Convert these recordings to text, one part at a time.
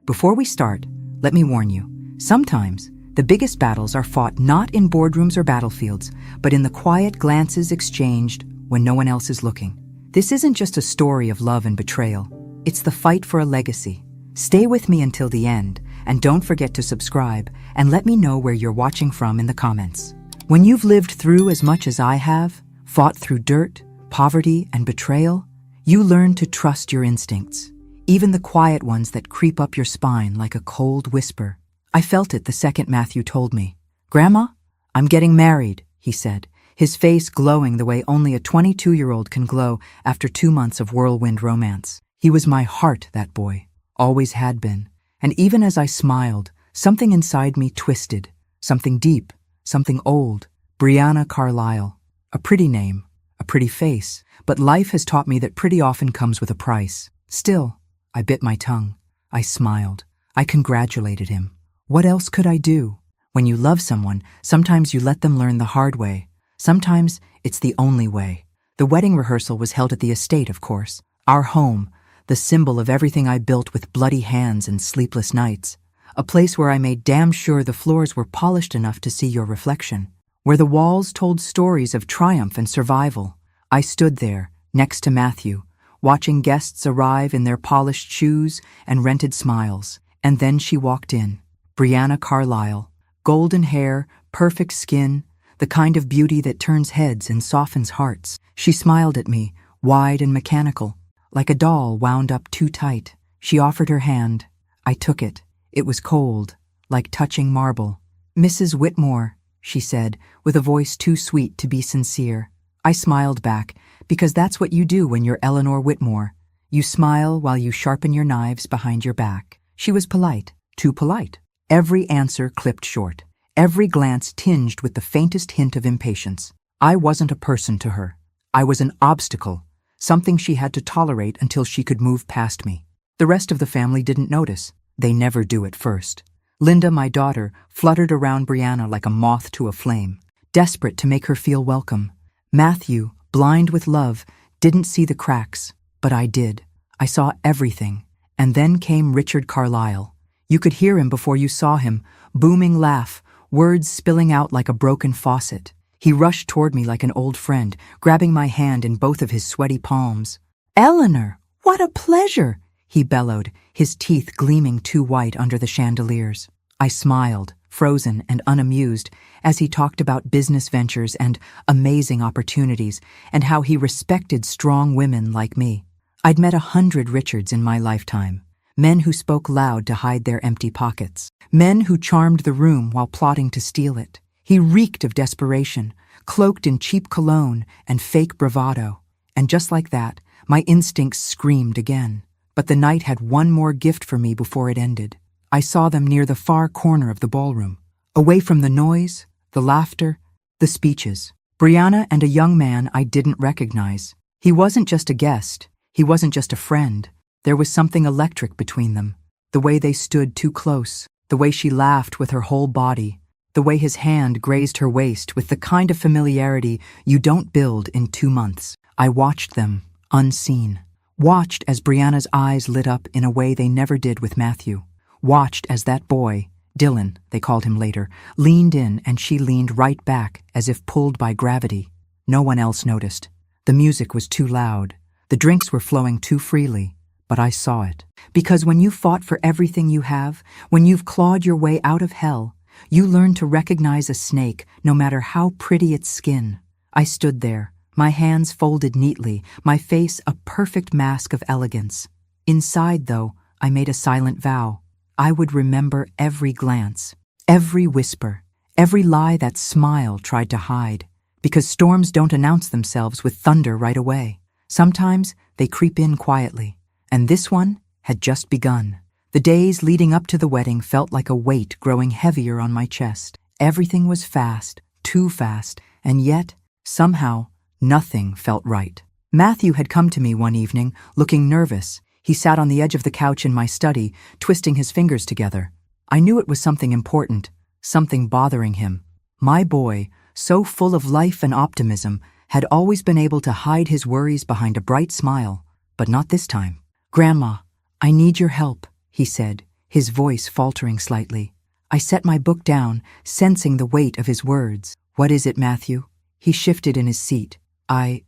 Before we start, let me warn you, sometimes the biggest battles are fought not in boardrooms or battlefields, but in the quiet glances exchanged when no one else is looking. This isn't just a story of love and betrayal. It's the fight for a legacy. Stay with me until the end, and don't forget to subscribe and let me know where you're watching from in the comments. When you've lived through as much as I have, fought through dirt, poverty, and betrayal, you learn to trust your instincts, even the quiet ones that creep up your spine like a cold whisper. I felt it the second Matthew told me. "Grandma, I'm getting married," he said, his face glowing the way only a 22-year-old can glow after 2 months of whirlwind romance. He was my heart, that boy, always had been. And even as I smiled, something inside me twisted, something deep, something old. Brianna Carlisle. A pretty name, a pretty face, but life has taught me that pretty often comes with a price. Still, I bit my tongue. I smiled. I congratulated him. What else could I do? When you love someone, sometimes you let them learn the hard way. Sometimes it's the only way. The wedding rehearsal was held at the estate, of course. Our home, the symbol of everything I built with bloody hands and sleepless nights. A place where I made damn sure the floors were polished enough to see your reflection. Where the walls told stories of triumph and survival. I stood there, next to Matthew, watching guests arrive in their polished shoes and rented smiles. And then she walked in. Brianna Carlisle. Golden hair, perfect skin, the kind of beauty that turns heads and softens hearts. She smiled at me, wide and mechanical, like a doll wound up too tight. She offered her hand. I took it. It was cold, like touching marble. "Mrs. Whitmore," she said, with a voice too sweet to be sincere. I smiled back, because that's what you do when you're Eleanor Whitmore. You smile while you sharpen your knives behind your back. She was polite, too polite. Every answer clipped short, every glance tinged with the faintest hint of impatience. I wasn't a person to her. I was an obstacle, something she had to tolerate until she could move past me. The rest of the family didn't notice. They never do at first. Linda, my daughter, fluttered around Brianna like a moth to a flame, desperate to make her feel welcome. Matthew, blind with love, didn't see the cracks, but I did. I saw everything. And then came Richard Carlisle. You could hear him before you saw him, booming laugh, words spilling out like a broken faucet. He rushed toward me like an old friend, grabbing my hand in both of his sweaty palms. "Eleanor, what a pleasure!" he bellowed, his teeth gleaming too white under the chandeliers. I smiled, frozen and unamused, as he talked about business ventures and amazing opportunities, and how he respected strong women like me. I'd met 100 Richards in my lifetime. Men who spoke loud to hide their empty pockets. Men who charmed the room while plotting to steal it. He reeked of desperation, cloaked in cheap cologne and fake bravado. And just like that, my instincts screamed again. But the night had one more gift for me before it ended. I saw them near the far corner of the ballroom, away from the noise, the laughter, the speeches. Brianna and a young man I didn't recognize. He wasn't just a guest. He wasn't just a friend. There was something electric between them. The way they stood too close, the way she laughed with her whole body, the way his hand grazed her waist with the kind of familiarity you don't build in 2 months. I watched them, unseen. Watched as Brianna's eyes lit up in a way they never did with Matthew. Watched as that boy, Dylan, they called him later, leaned in and she leaned right back as if pulled by gravity. No one else noticed. The music was too loud. The drinks were flowing too freely. But I saw it. Because when you fought for everything you have, when you've clawed your way out of hell, you learn to recognize a snake no matter how pretty its skin. I stood there, my hands folded neatly, my face a perfect mask of elegance. Inside, though, I made a silent vow. I would remember every glance, every whisper, every lie that smile tried to hide. Because storms don't announce themselves with thunder right away. Sometimes they creep in quietly. And this one had just begun. The days leading up to the wedding felt like a weight growing heavier on my chest. Everything was fast, too fast, and yet, somehow, nothing felt right. Matthew had come to me one evening, looking nervous. He sat on the edge of the couch in my study, twisting his fingers together. I knew it was something important, something bothering him. My boy, so full of life and optimism, had always been able to hide his worries behind a bright smile, but not this time. "Grandma, I need your help," he said, his voice faltering slightly. I set my book down, sensing the weight of his words. "What is it, Matthew?" He shifted in his seat. I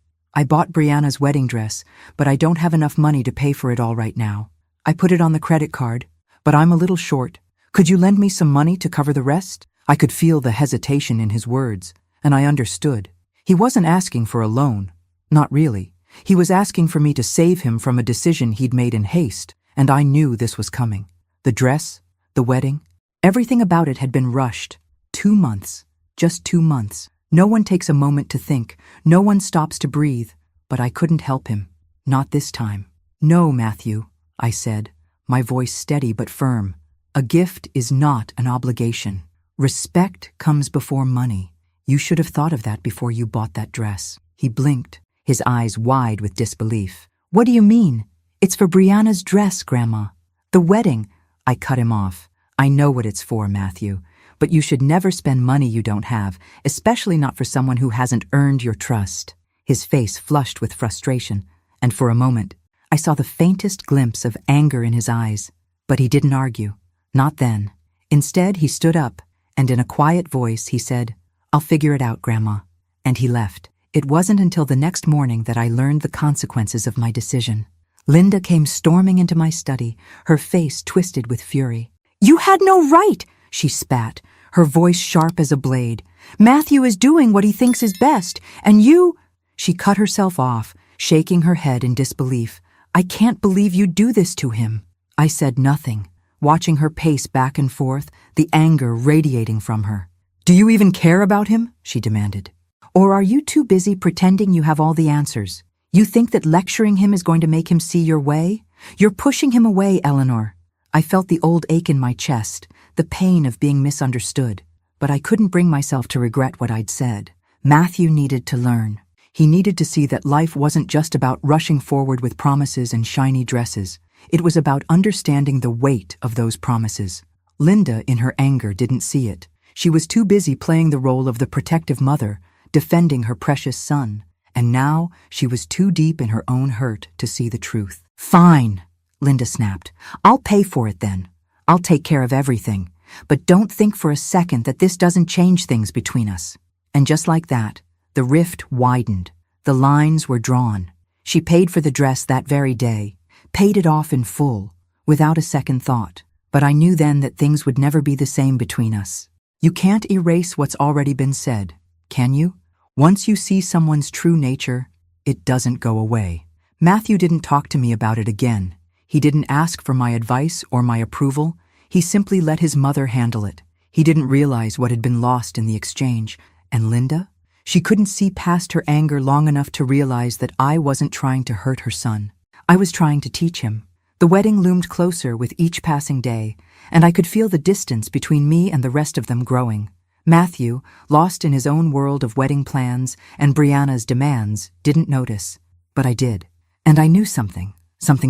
bought Brianna's wedding dress, but I don't have enough money to pay for it all right now. I put it on the credit card, but I'm a little short. Could you lend me some money to cover the rest?" I could feel the hesitation in his words, and I understood. He wasn't asking for a loan. Not really. He was asking for me to save him from a decision he'd made in haste, and I knew this was coming. The dress, the wedding, everything about it had been rushed. 2 months. Just 2 months. No one takes a moment to think. No one stops to breathe. But I couldn't help him. Not this time. "No, Matthew," I said, my voice steady but firm. "A gift is not an obligation. Respect comes before money. You should have thought of that before you bought that dress." He blinked, his eyes wide with disbelief. "What do you mean? It's for Brianna's dress, Grandma. The wedding." I cut him off. "I know what it's for, Matthew, but you should never spend money you don't have, especially not for someone who hasn't earned your trust." His face flushed with frustration, and for a moment, I saw the faintest glimpse of anger in his eyes. But he didn't argue. Not then. Instead, he stood up, and in a quiet voice he said, "I'll figure it out, Grandma." And he left. It wasn't until the next morning that I learned the consequences of my decision. Linda came storming into my study, her face twisted with fury. "You had no right!" she spat, her voice sharp as a blade. "Matthew is doing what he thinks is best, and you—" She cut herself off, shaking her head in disbelief. "I can't believe you do this to him." I said nothing, watching her pace back and forth, the anger radiating from her. "Do you even care about him?" she demanded. "Or are you too busy pretending you have all the answers? You think that lecturing him is going to make him see your way? You're pushing him away, Eleanor." I felt the old ache in my chest, the pain of being misunderstood, but I couldn't bring myself to regret what I'd said. Matthew needed to learn. He needed to see that life wasn't just about rushing forward with promises and shiny dresses. It was about understanding the weight of those promises. Linda, in her anger, didn't see it. She was too busy playing the role of the protective mother, defending her precious son. And now she was too deep in her own hurt to see the truth. "Fine," Linda snapped. "I'll pay for it then. I'll take care of everything. But don't think for a second that this doesn't change things between us." And just like that, the rift widened. The lines were drawn. She paid for the dress that very day, paid it off in full, without a second thought. But I knew then that things would never be the same between us. You can't erase what's already been said, can you? Once you see someone's true nature, it doesn't go away. Matthew didn't talk to me about it again. He didn't ask for my advice or my approval. He simply let his mother handle it. He didn't realize what had been lost in the exchange. And Linda? She couldn't see past her anger long enough to realize that I wasn't trying to hurt her son. I was trying to teach him. The wedding loomed closer with each passing day, and I could feel the distance between me and the rest of them growing. Matthew, lost in his own world of wedding plans and Brianna's demands, didn't notice. But I did. And I knew something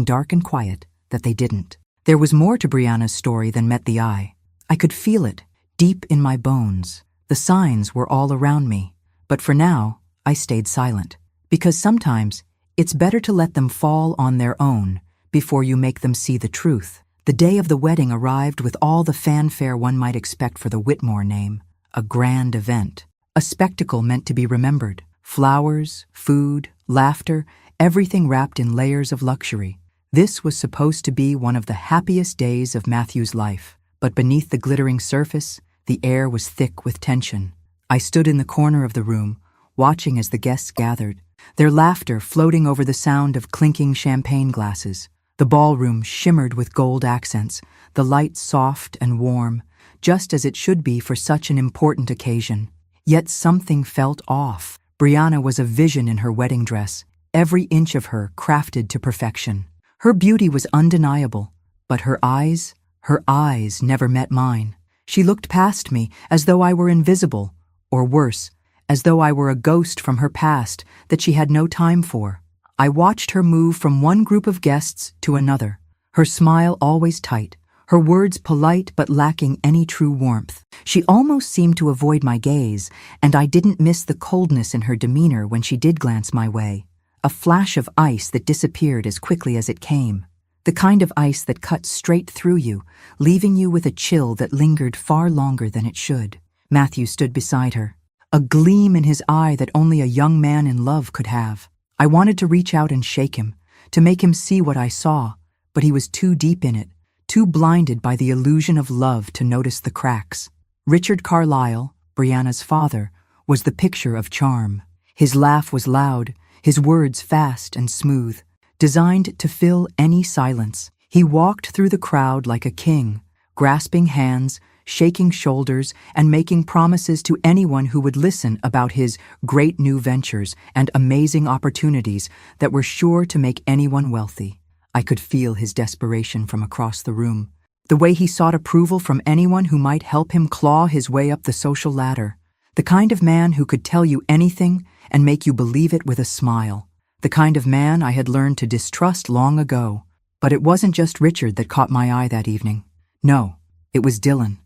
dark and quiet, that they didn't. There was more to Brianna's story than met the eye. I could feel it, deep in my bones. The signs were all around me. But for now, I stayed silent. Because sometimes, it's better to let them fall on their own before you make them see the truth. The day of the wedding arrived with all the fanfare one might expect for the Whitmore name. A grand event. A spectacle meant to be remembered. Flowers, food, laughter, everything wrapped in layers of luxury. This was supposed to be one of the happiest days of Matthew's life. But beneath the glittering surface, the air was thick with tension. I stood in the corner of the room, watching as the guests gathered, their laughter floating over the sound of clinking champagne glasses. The ballroom shimmered with gold accents, the lights soft and warm, just as it should be for such an important occasion. Yet something felt off. Brianna was a vision in her wedding dress, every inch of her crafted to perfection. Her beauty was undeniable, but her eyes never met mine. She looked past me as though I were invisible, or worse, as though I were a ghost from her past that she had no time for. I watched her move from one group of guests to another, her smile always tight, her words polite but lacking any true warmth. She almost seemed to avoid my gaze, and I didn't miss the coldness in her demeanor when she did glance my way, a flash of ice that disappeared as quickly as it came. The kind of ice that cuts straight through you, leaving you with a chill that lingered far longer than it should. Matthew stood beside her, a gleam in his eye that only a young man in love could have. I wanted to reach out and shake him, to make him see what I saw, but he was too deep in it, too blinded by the illusion of love to notice the cracks. Richard Carlyle, Brianna's father, was the picture of charm. His laugh was loud, his words fast and smooth, designed to fill any silence. He walked through the crowd like a king, grasping hands, shaking shoulders, and making promises to anyone who would listen about his great new ventures and amazing opportunities that were sure to make anyone wealthy. I could feel his desperation from across the room, the way he sought approval from anyone who might help him claw his way up the social ladder, the kind of man who could tell you anything and make you believe it with a smile, the kind of man I had learned to distrust long ago. But it wasn't just Richard that caught my eye that evening. No, it was Dylan.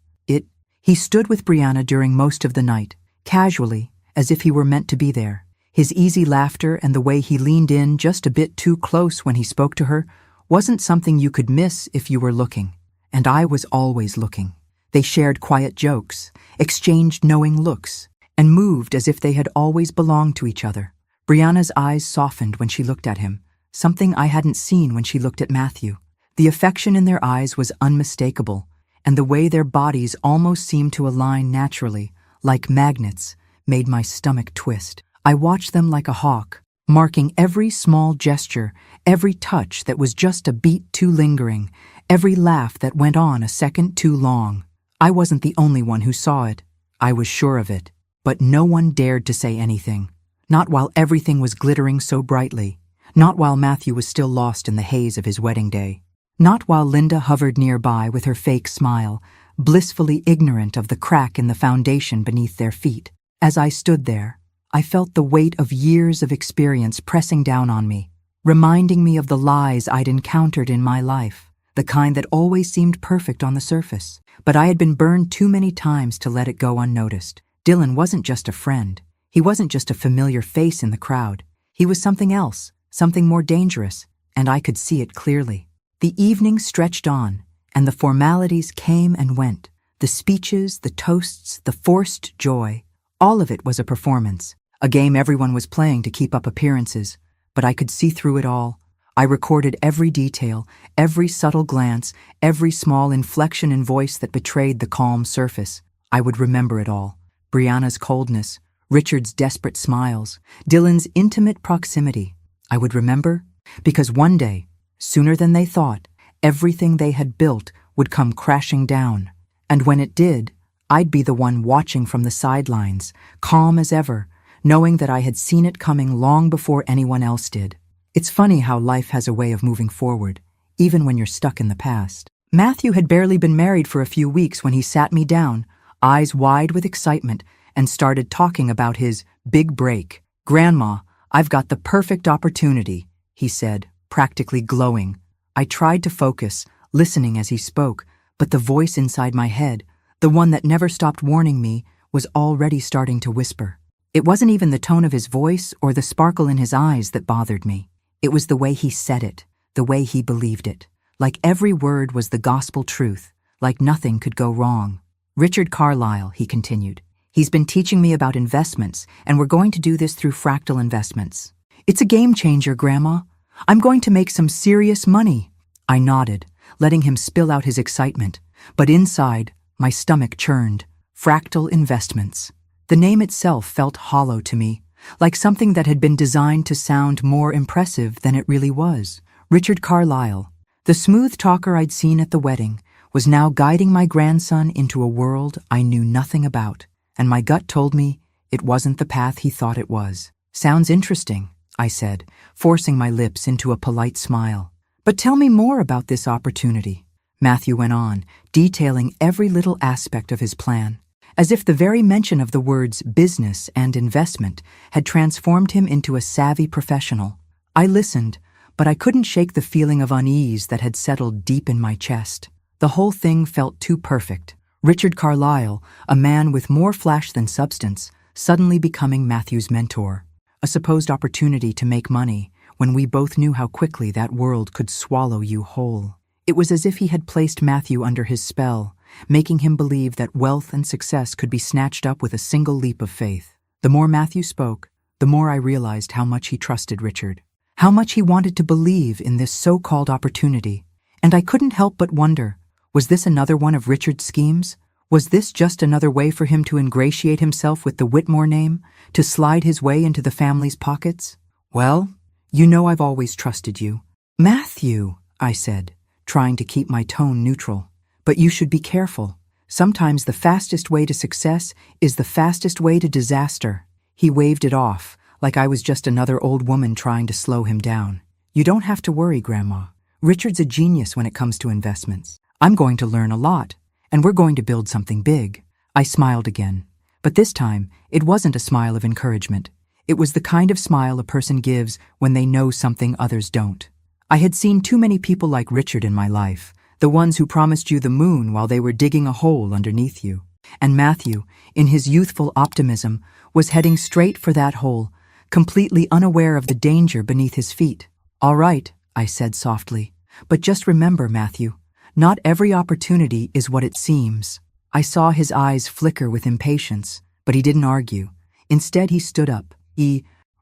He stood with Brianna during most of the night, casually, as if he were meant to be there. His easy laughter and the way he leaned in just a bit too close when he spoke to her wasn't something you could miss if you were looking. And I was always looking. They shared quiet jokes, exchanged knowing looks, and moved as if they had always belonged to each other. Brianna's eyes softened when she looked at him, something I hadn't seen when she looked at Matthew. The affection in their eyes was unmistakable, and the way their bodies almost seemed to align naturally, like magnets, made my stomach twist. I watched them like a hawk, marking every small gesture, every touch that was just a beat too lingering, every laugh that went on a second too long. I wasn't the only one who saw it. I was sure of it. But no one dared to say anything. Not while everything was glittering so brightly. Not while Matthew was still lost in the haze of his wedding day. Not while Linda hovered nearby with her fake smile, blissfully ignorant of the crack in the foundation beneath their feet. As I stood there, I felt the weight of years of experience pressing down on me, reminding me of the lies I'd encountered in my life, the kind that always seemed perfect on the surface. But I had been burned too many times to let it go unnoticed. Dylan wasn't just a friend. He wasn't just a familiar face in the crowd. He was something else, something more dangerous, and I could see it clearly. The evening stretched on, and the formalities came and went. The speeches, the toasts, the forced joy, all of it was a performance, a game everyone was playing to keep up appearances. But I could see through it all. I recorded every detail, every subtle glance, every small inflection in voice that betrayed the calm surface. I would remember it all. Brianna's coldness, Richard's desperate smiles, Dylan's intimate proximity. I would remember because one day, sooner than they thought, everything they had built would come crashing down. And when it did, I'd be the one watching from the sidelines, calm as ever, knowing that I had seen it coming long before anyone else did. It's funny how life has a way of moving forward, even when you're stuck in the past. Matthew had barely been married for a few weeks when he sat me down, eyes wide with excitement, and started talking about his big break. "Grandma, I've got the perfect opportunity," he said, practically glowing. I tried to focus, listening as he spoke, but the voice inside my head, the one that never stopped warning me, was already starting to whisper. It wasn't even the tone of his voice or the sparkle in his eyes that bothered me. It was the way he said it, the way he believed it. Like every word was the gospel truth, like nothing could go wrong. "Richard Carlyle," he continued. "He's been teaching me about investments, and we're going to do this through fractal investments. It's a game changer, Grandma. I'm going to make some serious money." I nodded, letting him spill out his excitement, but inside, my stomach churned. Fractal investments. The name itself felt hollow to me, like something that had been designed to sound more impressive than it really was. Richard Carlyle, the smooth talker I'd seen at the wedding, was now guiding my grandson into a world I knew nothing about, and my gut told me it wasn't the path he thought it was. "Sounds interesting," I said, forcing my lips into a polite smile. "But tell me more about this opportunity," Matthew went on, detailing every little aspect of his plan, as if the very mention of the words business and investment had transformed him into a savvy professional. I listened, but I couldn't shake the feeling of unease that had settled deep in my chest. The whole thing felt too perfect. Richard Carlyle, a man with more flash than substance, suddenly becoming Matthew's mentor. A supposed opportunity to make money, when we both knew how quickly that world could swallow you whole. It was as if he had placed Matthew under his spell, making him believe that wealth and success could be snatched up with a single leap of faith. The more Matthew spoke, the more I realized how much he trusted Richard, how much he wanted to believe in this so-called opportunity. And I couldn't help but wonder, was this another one of Richard's schemes? Was this just another way for him to ingratiate himself with the Whitmore name, to slide his way into the family's pockets? Well, you know I've always trusted you. Matthew, I said, trying to keep my tone neutral. But you should be careful. Sometimes the fastest way to success is the fastest way to disaster. He waved it off, like I was just another old woman trying to slow him down. You don't have to worry, Grandma. Richard's a genius when it comes to investments. I'm going to learn a lot, and we're going to build something big. I smiled again, but this time it wasn't a smile of encouragement. It was the kind of smile a person gives when they know something others don't. I had seen too many people like Richard in my life, the ones who promised you the moon while they were digging a hole underneath you. And Matthew, in his youthful optimism, was heading straight for that hole, completely unaware of the danger beneath his feet. All right, I said softly, but just remember, Matthew, not every opportunity is what it seems. I saw his eyes flicker with impatience, but he didn't argue. Instead, he stood up,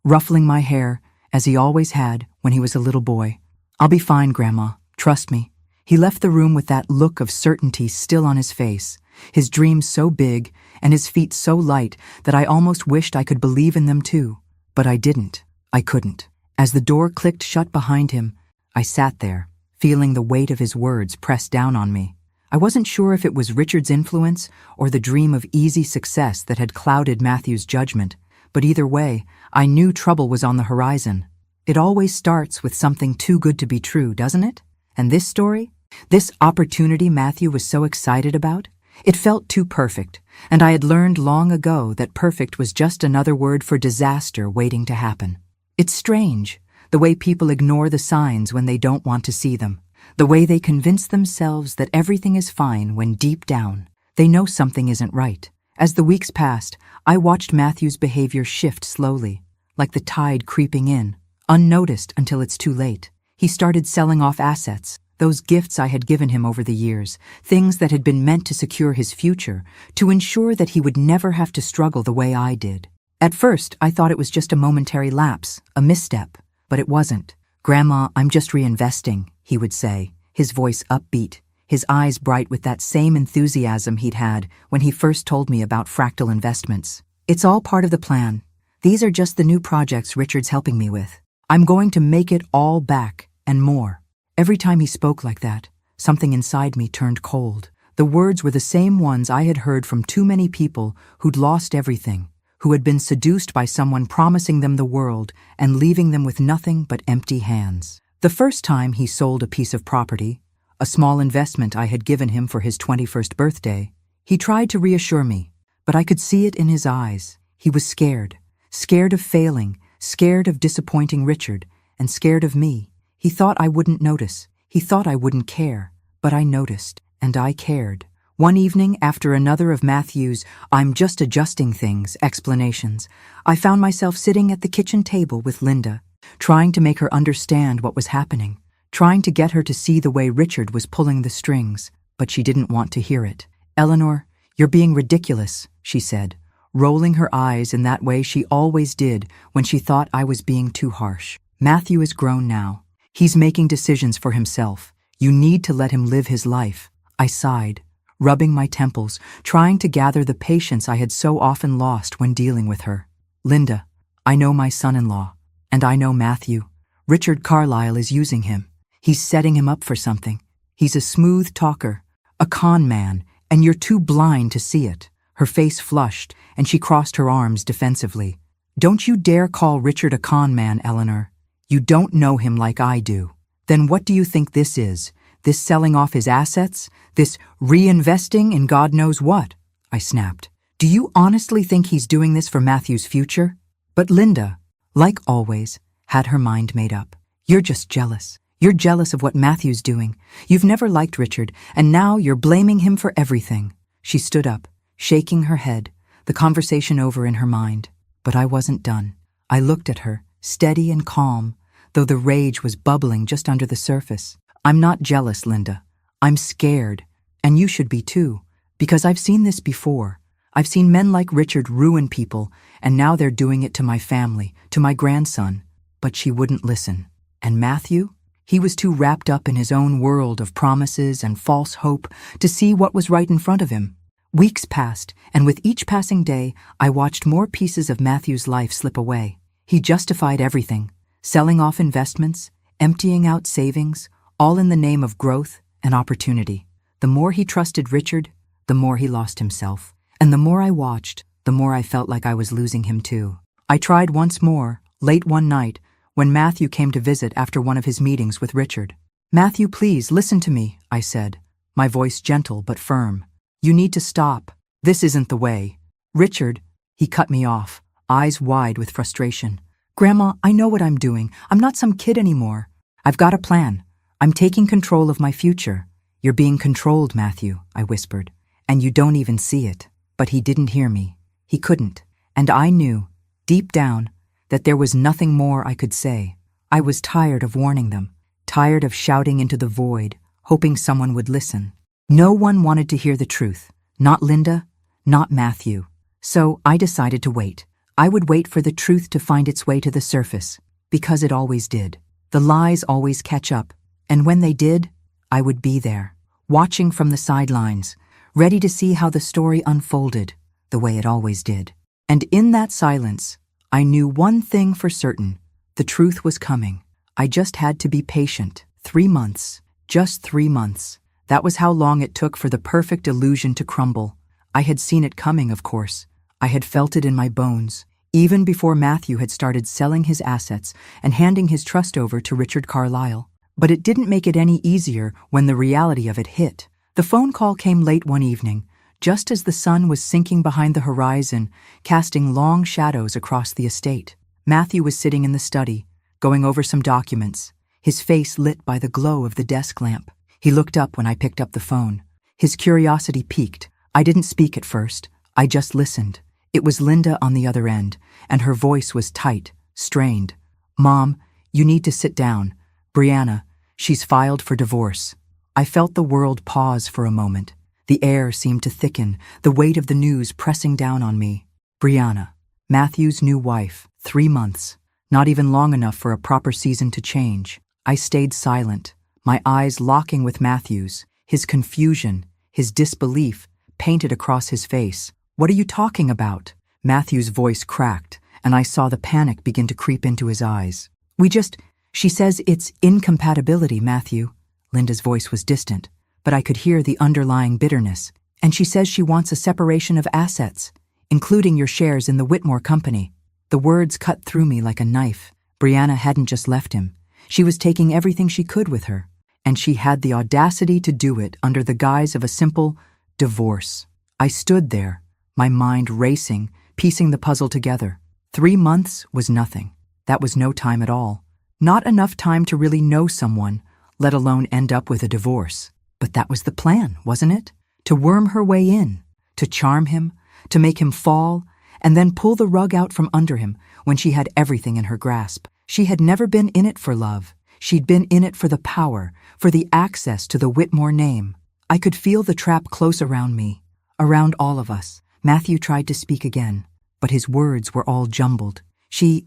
ruffling my hair, as he always had when he was a little boy. I'll be fine, Grandma. Trust me. He left the room with that look of certainty still on his face, his dreams so big and his feet so light that I almost wished I could believe in them too. But I didn't. I couldn't. As the door clicked shut behind him, I sat there, feeling the weight of his words press down on me. I wasn't sure if it was Richard's influence or the dream of easy success that had clouded Matthew's judgment, but either way, I knew trouble was on the horizon. It always starts with something too good to be true, doesn't it? And this story? This opportunity Matthew was so excited about? It felt too perfect, and I had learned long ago that perfect was just another word for disaster waiting to happen. It's strange, the way people ignore the signs when they don't want to see them, the way they convince themselves that everything is fine when deep down, they know something isn't right. As the weeks passed, I watched Matthew's behavior shift slowly, like the tide creeping in, unnoticed until it's too late. He started selling off assets, those gifts I had given him over the years, things that had been meant to secure his future, to ensure that he would never have to struggle the way I did. At first, I thought it was just a momentary lapse, a misstep, but it wasn't. Grandma, I'm just reinvesting, he would say, his voice upbeat, his eyes bright with that same enthusiasm he'd had when he first told me about fractal investments. It's all part of the plan. These are just the new projects Richard's helping me with. I'm going to make it all back, and more. Every time he spoke like that, something inside me turned cold. The words were the same ones I had heard from too many people who'd lost everything, who had been seduced by someone promising them the world and leaving them with nothing but empty hands. The first time he sold a piece of property, a small investment I had given him for his 21st birthday, he tried to reassure me, but I could see it in his eyes. He was scared of failing, scared of disappointing Richard, and scared of me. He thought I wouldn't notice. He thought I wouldn't care. But I noticed, and I cared. One evening, after another of Matthew's "I'm just adjusting things" explanations, I found myself sitting at the kitchen table with Linda, trying to make her understand what was happening, trying to get her to see the way Richard was pulling the strings, but she didn't want to hear it. "Eleanor, you're being ridiculous," she said, rolling her eyes in that way she always did when she thought I was being too harsh. "Matthew is grown now. He's making decisions for himself. You need to let him live his life." I sighed, rubbing my temples, trying to gather the patience I had so often lost when dealing with her. "Linda, I know my son-in-law, and I know Matthew. Richard Carlyle is using him. He's setting him up for something. He's a smooth talker, a con man, and you're too blind to see it." Her face flushed, and she crossed her arms defensively. "Don't you dare call Richard a con man, Eleanor. You don't know him like I do. Then what do you think this is? This selling off his assets? This reinvesting in God knows what?" I snapped. "Do you honestly think he's doing this for Matthew's future?" But Linda, like always, had her mind made up. "You're just jealous. You're jealous of what Matthew's doing. You've never liked Richard, and now you're blaming him for everything." She stood up, shaking her head, the conversation over in her mind. But I wasn't done. I looked at her, steady and calm, though the rage was bubbling just under the surface. I'm not jealous, Linda. I'm scared, and you should be too, because I've seen this before. I've seen men like Richard ruin people, and now they're doing it to my family, to my grandson. But she wouldn't listen. And Matthew? He was too wrapped up in his own world of promises and false hope to see what was right in front of him. Weeks passed, and with each passing day, I watched more pieces of Matthew's life slip away. He justified everything, selling off investments, emptying out savings, all in the name of growth and opportunity. The more he trusted Richard, the more he lost himself. And the more I watched, the more I felt like I was losing him too. I tried once more, late one night, when Matthew came to visit after one of his meetings with Richard. "Matthew, please, listen to me," I said, my voice gentle but firm. "You need to stop. This isn't the way." "Richard," he cut me off, eyes wide with frustration. "Grandma, I know what I'm doing. I'm not some kid anymore. I've got a plan. I'm taking control of my future." "You're being controlled, Matthew," I whispered, "and you don't even see it." But he didn't hear me. He couldn't. And I knew, deep down, that there was nothing more I could say. I was tired of warning them, tired of shouting into the void, hoping someone would listen. No one wanted to hear the truth. Not Linda, not Matthew. So I decided to wait. I would wait for the truth to find its way to the surface, because it always did. The lies always catch up, and when they did, I would be there, watching from the sidelines, ready to see how the story unfolded, the way it always did. And in that silence, I knew one thing for certain. The truth was coming. I just had to be patient. 3 months. Just 3 months. That was how long it took for the perfect illusion to crumble. I had seen it coming, of course. I had felt it in my bones, even before Matthew had started selling his assets and handing his trust over to Richard Carlisle. But it didn't make it any easier when the reality of it hit. The phone call came late one evening, just as the sun was sinking behind the horizon, casting long shadows across the estate. Matthew was sitting in the study, going over some documents, his face lit by the glow of the desk lamp. He looked up when I picked up the phone. His curiosity piqued. I didn't speak at first. I just listened. It was Linda on the other end, and her voice was tight, strained. "Mom, you need to sit down. Brianna, she's filed for divorce." I felt the world pause for a moment. The air seemed to thicken, the weight of the news pressing down on me. Brianna, Matthew's new wife, 3 months, not even long enough for a proper season to change. I stayed silent, my eyes locking with Matthew's, his confusion, his disbelief painted across his face. "What are you talking about?" Matthew's voice cracked, and I saw the panic begin to creep into his eyes. She says it's incompatibility, Matthew." Linda's voice was distant, but I could hear the underlying bitterness. "And she says she wants a separation of assets, including your shares in the Whitmore Company." The words cut through me like a knife. Brianna hadn't just left him. She was taking everything she could with her, and she had the audacity to do it under the guise of a simple divorce. I stood there, my mind racing, piecing the puzzle together. 3 months was nothing. That was no time at all. Not enough time to really know someone, let alone end up with a divorce. But that was the plan, wasn't it? To worm her way in, to charm him, to make him fall, and then pull the rug out from under him when she had everything in her grasp. She had never been in it for love. She'd been in it for the power, for the access to the Whitmore name. I could feel the trap close around me, around all of us. Matthew tried to speak again, but his words were all jumbled. She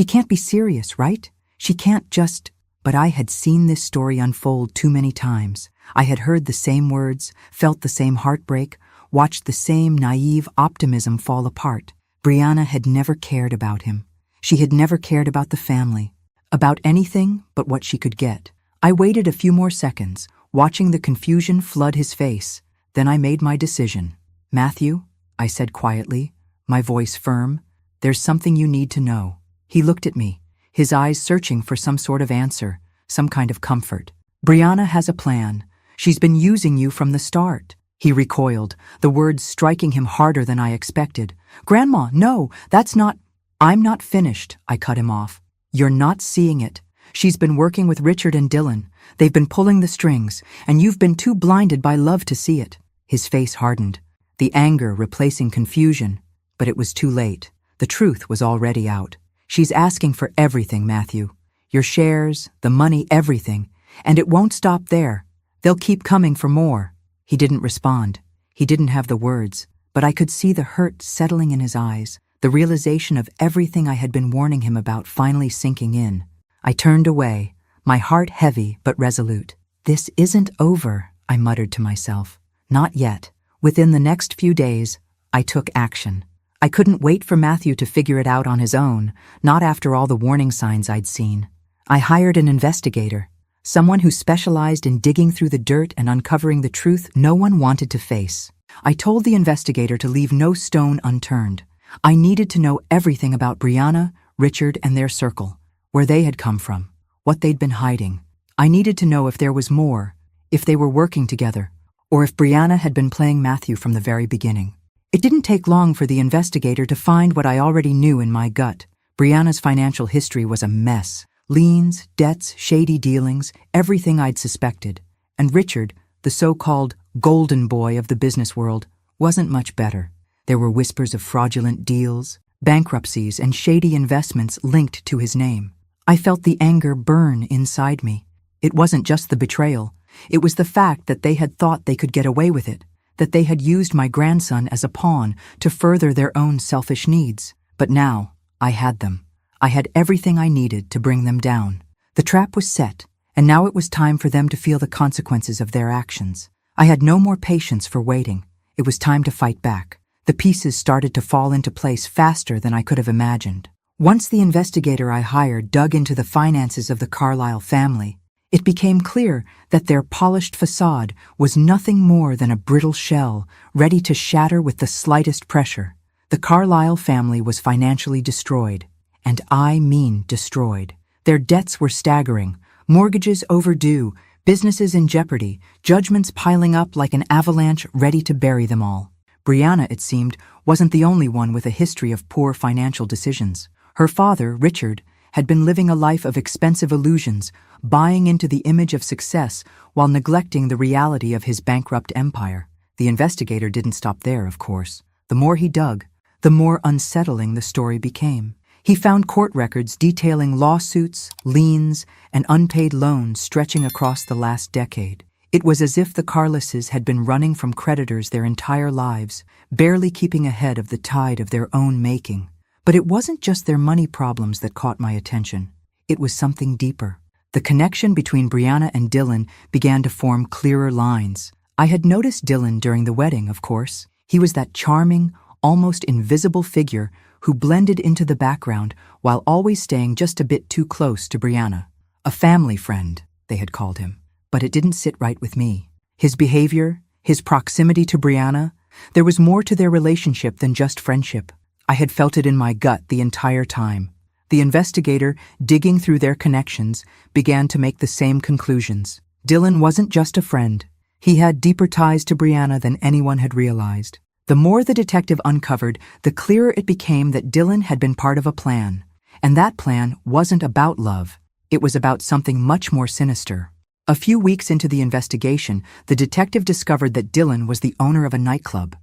can't be serious, right? She can't just... But I had seen this story unfold too many times. I had heard the same words, felt the same heartbreak, watched the same naive optimism fall apart. Brianna had never cared about him. She had never cared about the family, about anything but what she could get. I waited a few more seconds, watching the confusion flood his face. Then I made my decision. "Matthew," I said quietly, my voice firm, "there's something you need to know." He looked at me, his eyes searching for some sort of answer, some kind of comfort. "Brianna has a plan. She's been using you from the start." He recoiled, the words striking him harder than I expected. "Grandma, no, that's not—" "I'm not finished," I cut him off. "You're not seeing it. She's been working with Richard and Dylan. They've been pulling the strings, and you've been too blinded by love to see it." His face hardened, the anger replacing confusion. But it was too late. The truth was already out. "She's asking for everything, Matthew. your shares, the money, everything. And it won't stop there. They'll keep coming for more." He didn't respond. He didn't have the words, but I could see the hurt settling in his eyes, the realization of everything I had been warning him about finally sinking in. I turned away, my heart heavy but resolute. "This isn't over," I muttered to myself. "Not yet." Within the next few days, I took action. I couldn't wait for Matthew to figure it out on his own, not after all the warning signs I'd seen. I hired an investigator, someone who specialized in digging through the dirt and uncovering the truth no one wanted to face. I told the investigator to leave no stone unturned. I needed to know everything about Brianna, Richard, and their circle, where they had come from, what they'd been hiding. I needed to know if there was more, if they were working together, or if Brianna had been playing Matthew from the very beginning. It didn't take long for the investigator to find what I already knew in my gut. Brianna's financial history was a mess. Liens, debts, shady dealings, everything I'd suspected. And Richard, the so-called golden boy of the business world, wasn't much better. There were whispers of fraudulent deals, bankruptcies, and shady investments linked to his name. I felt the anger burn inside me. It wasn't just the betrayal. It was the fact that they had thought they could get away with it, that they had used my grandson as a pawn to further their own selfish needs. But now, I had them. I had everything I needed to bring them down. The trap was set, and now it was time for them to feel the consequences of their actions. I had no more patience for waiting. It was time to fight back. The pieces started to fall into place faster than I could have imagined. Once the investigator I hired dug into the finances of the Carlyle family, it became clear that their polished facade was nothing more than a brittle shell, ready to shatter with the slightest pressure. The Carlyle family was financially destroyed, and I mean destroyed. Their debts were staggering, mortgages overdue, businesses in jeopardy, judgments piling up like an avalanche ready to bury them all. Brianna, it seemed, wasn't the only one with a history of poor financial decisions. Her father, Richard, had been living a life of expensive illusions, buying into the image of success while neglecting the reality of his bankrupt empire. The investigator didn't stop there, of course. The more he dug, the more unsettling the story became. He found court records detailing lawsuits, liens, and unpaid loans stretching across the last decade. It was as if the Carlises had been running from creditors their entire lives, barely keeping ahead of the tide of their own making. But it wasn't just their money problems that caught my attention. It was something deeper. The connection between Brianna and Dylan began to form clearer lines. I had noticed Dylan during the wedding, of course. He was that charming, almost invisible figure who blended into the background while always staying just a bit too close to Brianna. A family friend, they had called him. But it didn't sit right with me. His behavior, his proximity to Brianna, there was more to their relationship than just friendship. I had felt it in my gut the entire time. The investigator, digging through their connections, began to make the same conclusions. Dylan wasn't just a friend. He had deeper ties to Brianna than anyone had realized. The more the detective uncovered, the clearer it became that Dylan had been part of a plan. And that plan wasn't about love. It was about something much more sinister. A few weeks into the investigation, the detective discovered that Dylan was the owner of a nightclub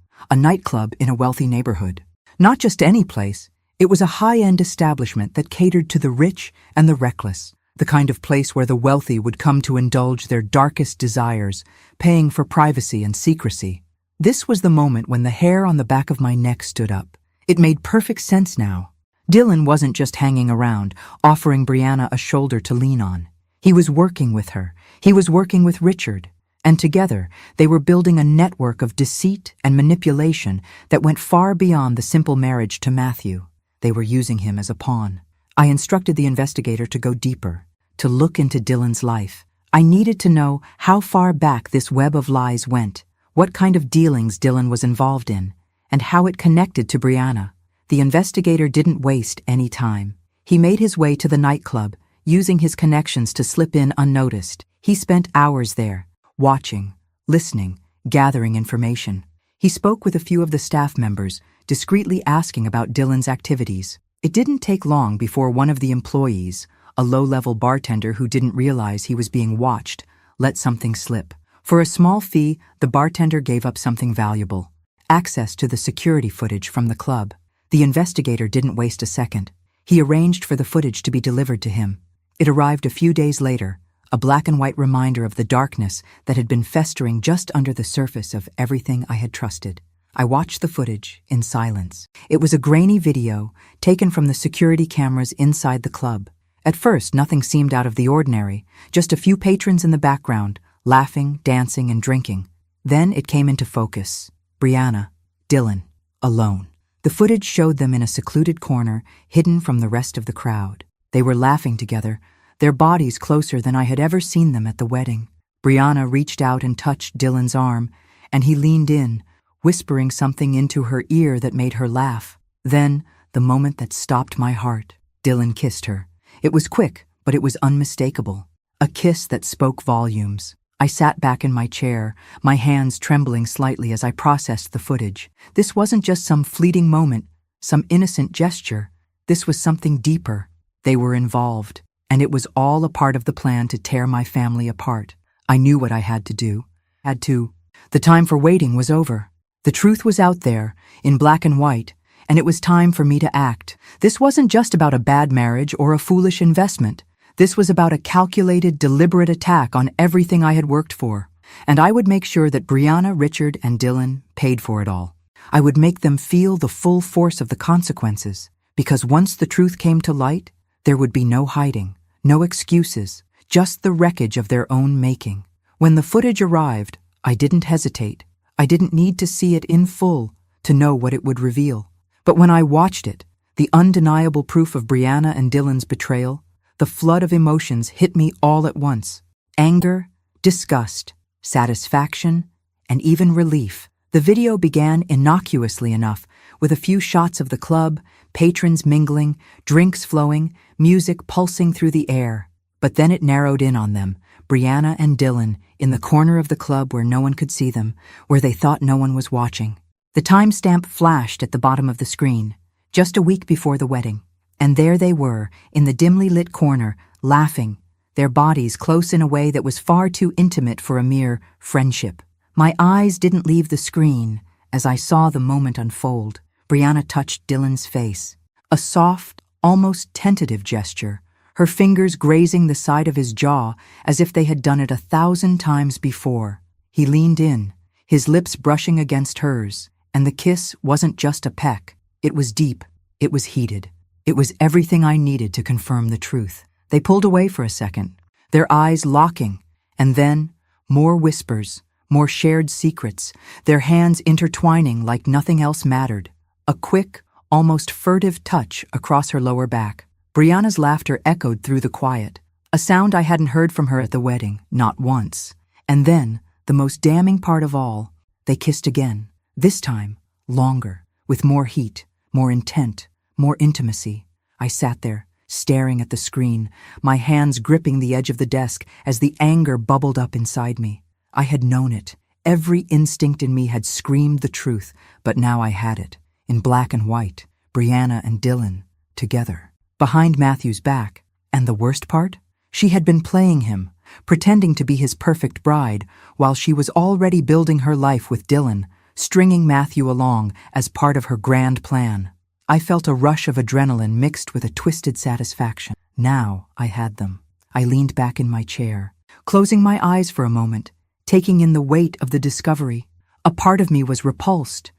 in a wealthy neighborhood. Not just any place, it was a high-end establishment that catered to the rich and the reckless, the kind of place where the wealthy would come to indulge their darkest desires, paying for privacy and secrecy. This was the moment when the hair on the back of my neck stood up. It made perfect sense now. Dylan wasn't just hanging around, offering Brianna a shoulder to lean on. He was working with her. He was working with Richard. And together, they were building a network of deceit and manipulation that went far beyond the simple marriage to Matthew. They were using him as a pawn. I instructed the investigator to go deeper, to look into Dylan's life. I needed to know how far back this web of lies went, what kind of dealings Dylan was involved in, and how it connected to Brianna. The investigator didn't waste any time. He made his way to the nightclub, using his connections to slip in unnoticed. He spent hours there, watching, listening, gathering information. He spoke with a few of the staff members, discreetly asking about Dylan's activities. It didn't take long before one of the employees, a low-level bartender who didn't realize he was being watched, let something slip. For a small fee, the bartender gave up something valuable: access to the security footage from the club. The investigator didn't waste a second. He arranged for the footage to be delivered to him. It arrived a few days later, a black and white reminder of the darkness that had been festering just under the surface of everything I had trusted. I watched the footage in silence. It was a grainy video taken from the security cameras inside the club. At first, nothing seemed out of the ordinary, just a few patrons in the background, laughing, dancing, and drinking. Then it came into focus. Brianna, Dylan, alone. The footage showed them in a secluded corner, hidden from the rest of the crowd. They were laughing together, their bodies closer than I had ever seen them at the wedding. Brianna reached out and touched Dylan's arm, and he leaned in, whispering something into her ear that made her laugh. Then, the moment that stopped my heart, Dylan kissed her. It was quick, but it was unmistakable. A kiss that spoke volumes. I sat back in my chair, my hands trembling slightly as I processed the footage. This wasn't just some fleeting moment, some innocent gesture. This was something deeper. They were involved, and it was all a part of the plan to tear my family apart. I knew what I had to do. The time for waiting was over. The truth was out there, in black and white, and it was time for me to act. This wasn't just about a bad marriage or a foolish investment. This was about a calculated, deliberate attack on everything I had worked for. And I would make sure that Brianna, Richard, and Dylan paid for it all. I would make them feel the full force of the consequences, because once the truth came to light, there would be no hiding, no excuses, just the wreckage of their own making. When the footage arrived, I didn't hesitate. I didn't need to see it in full to know what it would reveal. But when I watched it, the undeniable proof of Brianna and Dylan's betrayal, the flood of emotions hit me all at once. Anger, disgust, satisfaction, and even relief. The video began innocuously enough, with a few shots of the club, patrons mingling, drinks flowing, music pulsing through the air. But then it narrowed in on them, Brianna and Dylan, in the corner of the club where no one could see them, where they thought no one was watching. The timestamp flashed at the bottom of the screen, just a week before the wedding. And there they were, in the dimly lit corner, laughing, their bodies close in a way that was far too intimate for a mere friendship. My eyes didn't leave the screen as I saw the moment unfold. Brianna touched Dylan's face, a soft, almost tentative gesture, her fingers grazing the side of his jaw as if they had done it 1,000 times before. He leaned in, his lips brushing against hers, and the kiss wasn't just a peck. It was deep, it was heated. It was everything I needed to confirm the truth. They pulled away for a second, their eyes locking, and then more whispers, more shared secrets, their hands intertwining like nothing else mattered. A quick, almost furtive touch across her lower back. Brianna's laughter echoed through the quiet, a sound I hadn't heard from her at the wedding, not once. And then, the most damning part of all, they kissed again, this time, longer, with more heat, more intent, more intimacy. I sat there, staring at the screen, my hands gripping the edge of the desk as the anger bubbled up inside me. I had known it. Every instinct in me had screamed the truth, but now I had it, in black and white, Brianna and Dylan, together. Behind Matthew's back. And the worst part? She had been playing him, pretending to be his perfect bride, while she was already building her life with Dylan, stringing Matthew along as part of her grand plan. I felt a rush of adrenaline mixed with a twisted satisfaction. Now I had them. I leaned back in my chair, closing my eyes for a moment, taking in the weight of the discovery. A part of me was repulsed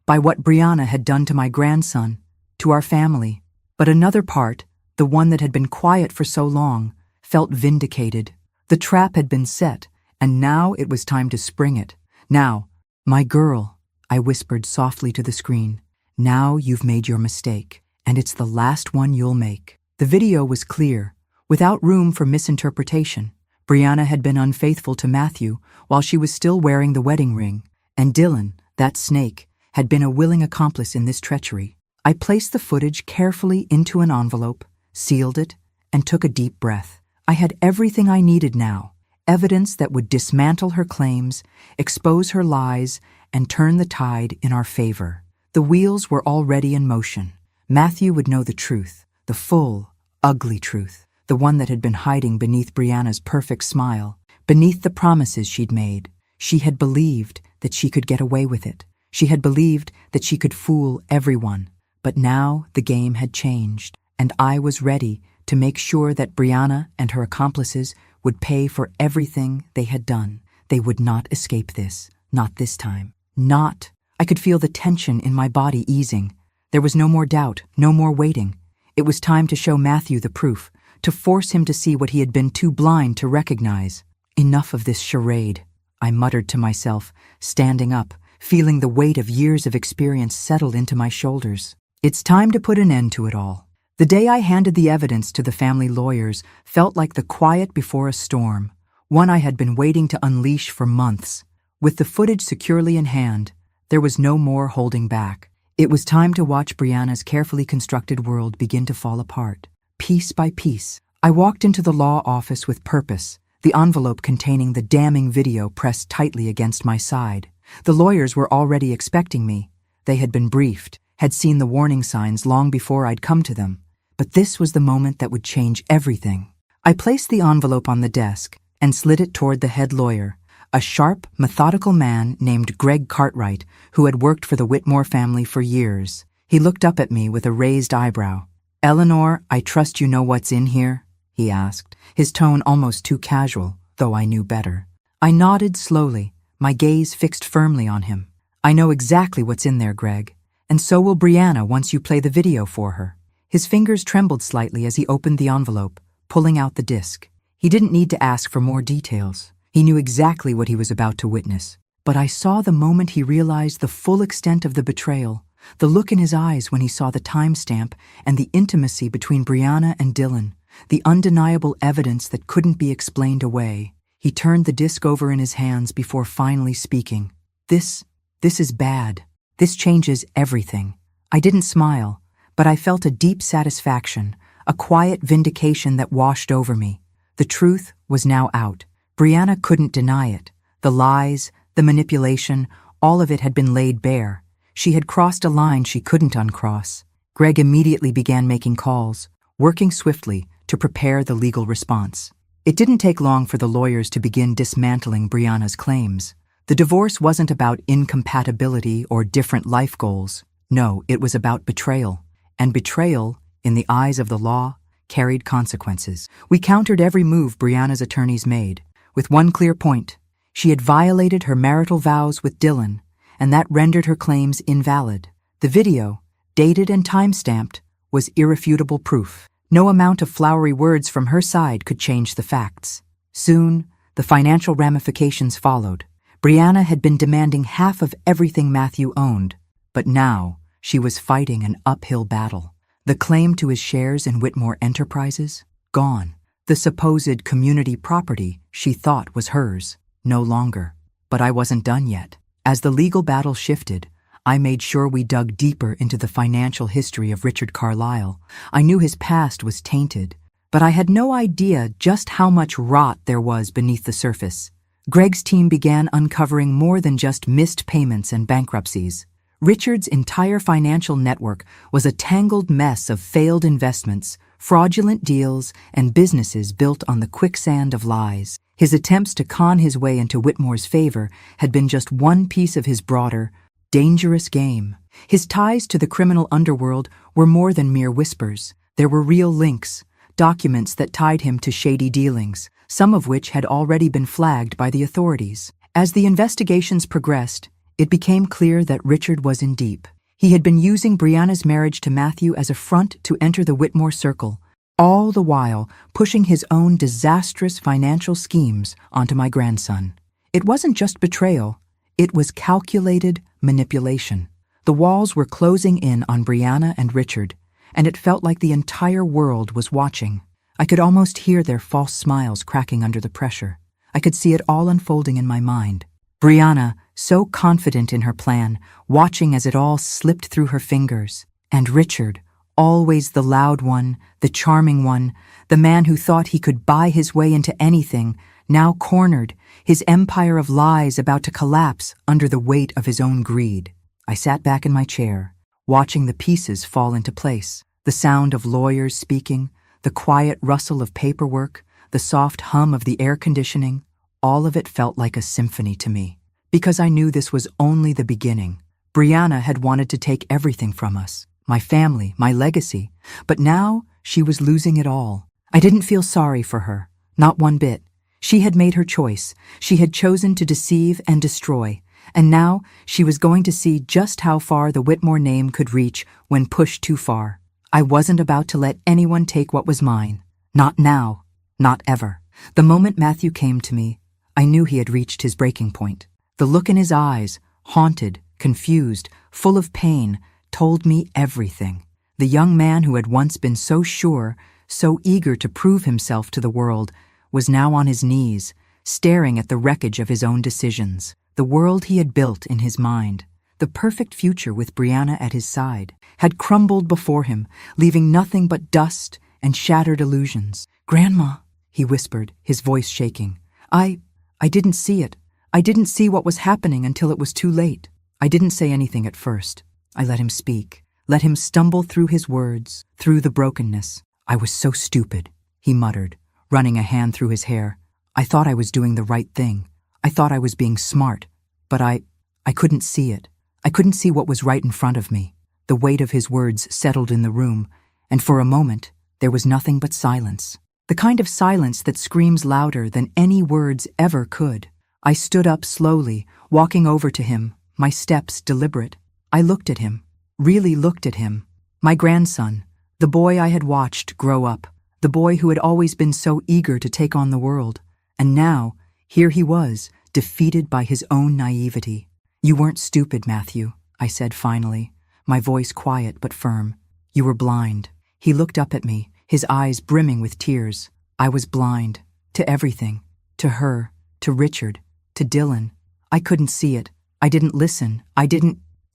by what Brianna had done to my grandson, to our family. But another part, the one that had been quiet for so long, felt vindicated. The trap had been set, and now it was time to spring it. Now, my girl, I whispered softly to the screen, now you've made your mistake, and it's the last one you'll make. The video was clear, without room for misinterpretation. Brianna had been unfaithful to Matthew while she was still wearing the wedding ring, and Dylan, that snake, had been a willing accomplice in this treachery. I placed the footage carefully into an envelope, sealed it, and took a deep breath. I had everything I needed now, evidence that would dismantle her claims, expose her lies, and turn the tide in our favor. The wheels were already in motion. Matthew would know the truth, the full, ugly truth, the one that had been hiding beneath Brianna's perfect smile, beneath the promises she'd made. She had believed that she could get away with it. She had believed that she could fool everyone. But now the game had changed, and I was ready to make sure that Brianna and her accomplices would pay for everything they had done. They would not escape this. Not this time. Not. I could feel the tension in my body easing. There was no more doubt, no more waiting. It was time to show Matthew the proof, to force him to see what he had been too blind to recognize. Enough of this charade, I muttered to myself, standing up, feeling the weight of years of experience settled into my shoulders. It's time to put an end to it all. The day I handed the evidence to the family lawyers felt like the quiet before a storm, one I had been waiting to unleash for months. With the footage securely in hand, there was no more holding back. It was time to watch Brianna's carefully constructed world begin to fall apart, piece by piece. I walked into the law office with purpose, the envelope containing the damning video pressed tightly against my side. The lawyers were already expecting me. They had been briefed, had seen the warning signs long before I'd come to them. But this was the moment that would change everything. I placed the envelope on the desk and slid it toward the head lawyer, a sharp, methodical man named Greg Cartwright, who had worked for the Whitmore family for years. He looked up at me with a raised eyebrow. "Eleanor, I trust you know what's in here?" he asked, his tone almost too casual, though I knew better. I nodded slowly, my gaze fixed firmly on him. "I know exactly what's in there, Greg, and so will Brianna once you play the video for her." His fingers trembled slightly as he opened the envelope, pulling out the disc. He didn't need to ask for more details. He knew exactly what he was about to witness. But I saw the moment he realized the full extent of the betrayal, the look in his eyes when he saw the timestamp and the intimacy between Brianna and Dylan, the undeniable evidence that couldn't be explained away. He turned the disc over in his hands before finally speaking. This is bad. This changes everything." I didn't smile, but I felt a deep satisfaction, a quiet vindication that washed over me. The truth was now out. Brianna couldn't deny it. The lies, the manipulation, all of it had been laid bare. She had crossed a line she couldn't uncross. Greg immediately began making calls, working swiftly to prepare the legal response. It didn't take long for the lawyers to begin dismantling Brianna's claims. The divorce wasn't about incompatibility or different life goals. No, it was about betrayal. And betrayal, in the eyes of the law, carried consequences. We countered every move Brianna's attorneys made, with one clear point. She had violated her marital vows with Dylan, and that rendered her claims invalid. The video, dated and time-stamped, was irrefutable proof. No amount of flowery words from her side could change the facts. Soon, the financial ramifications followed. Brianna had been demanding half of everything Matthew owned, but now she was fighting an uphill battle. The claim to his shares in Whitmore Enterprises? Gone. The supposed community property she thought was hers? No longer. But I wasn't done yet. As the legal battle shifted, I made sure we dug deeper into the financial history of Richard Carlisle. I knew his past was tainted, but I had no idea just how much rot there was beneath the surface. Greg's team began uncovering more than just missed payments and bankruptcies. Richard's entire financial network was a tangled mess of failed investments, fraudulent deals, and businesses built on the quicksand of lies. His attempts to con his way into Whitmore's favor had been just one piece of his broader, dangerous game. His ties to the criminal underworld were more than mere whispers. There were real links, documents that tied him to shady dealings, some of which had already been flagged by the authorities. As the investigations progressed, it became clear that Richard was in deep. He had been using Brianna's marriage to Matthew as a front to enter the Whitmore circle, all the while pushing his own disastrous financial schemes onto my grandson. It wasn't just betrayal, it was calculated manipulation. The walls were closing in on Brianna and Richard, and it felt like the entire world was watching. I could almost hear their false smiles cracking under the pressure. I could see it all unfolding in my mind. Brianna, so confident in her plan, watching as it all slipped through her fingers. And Richard, always the loud one, the charming one, the man who thought he could buy his way into anything, now cornered, his empire of lies about to collapse under the weight of his own greed. I sat back in my chair, watching the pieces fall into place. The sound of lawyers speaking, the quiet rustle of paperwork, the soft hum of the air conditioning, all of it felt like a symphony to me. Because I knew this was only the beginning. Brianna had wanted to take everything from us, my family, my legacy, but now She was losing it all. I didn't feel sorry for her, not one bit. She had made her choice. She had chosen to deceive and destroy, and now she was going to see just how far the Whitmore name could reach when pushed too far. I wasn't about to let anyone take what was mine. Not now. Not ever. The moment Matthew came to me, I knew he had reached his breaking point. The look in his eyes, haunted, confused, full of pain, told me everything. The young man who had once been so sure, so eager to prove himself to the world, was now on his knees, staring at the wreckage of his own decisions. The world he had built in his mind, the perfect future with Brianna at his side, had crumbled before him, leaving nothing but dust and shattered illusions. "Grandma," he whispered, his voice shaking. I didn't see it. I didn't see what was happening until it was too late." I didn't say anything at first. I let him speak, let him stumble through his words, through the brokenness. "I was so stupid," he muttered, running a hand through his hair. "I thought I was doing the right thing. I thought I was being smart, but I couldn't see it. I couldn't see what was right in front of me." The weight of his words settled in the room, and for a moment, there was nothing but silence. The kind of silence that screams louder than any words ever could. I stood up slowly, walking over to him, my steps deliberate. I looked at him, really looked at him. My grandson, the boy I had watched grow up, the boy who had always been so eager to take on the world. And now, here he was, defeated by his own naivety. "You weren't stupid, Matthew," I said finally, my voice quiet but firm. "You were blind." He looked up at me, his eyes brimming with tears. I was blind. To everything. To her. To Richard. To Dylan. I couldn't see it. I didn't listen.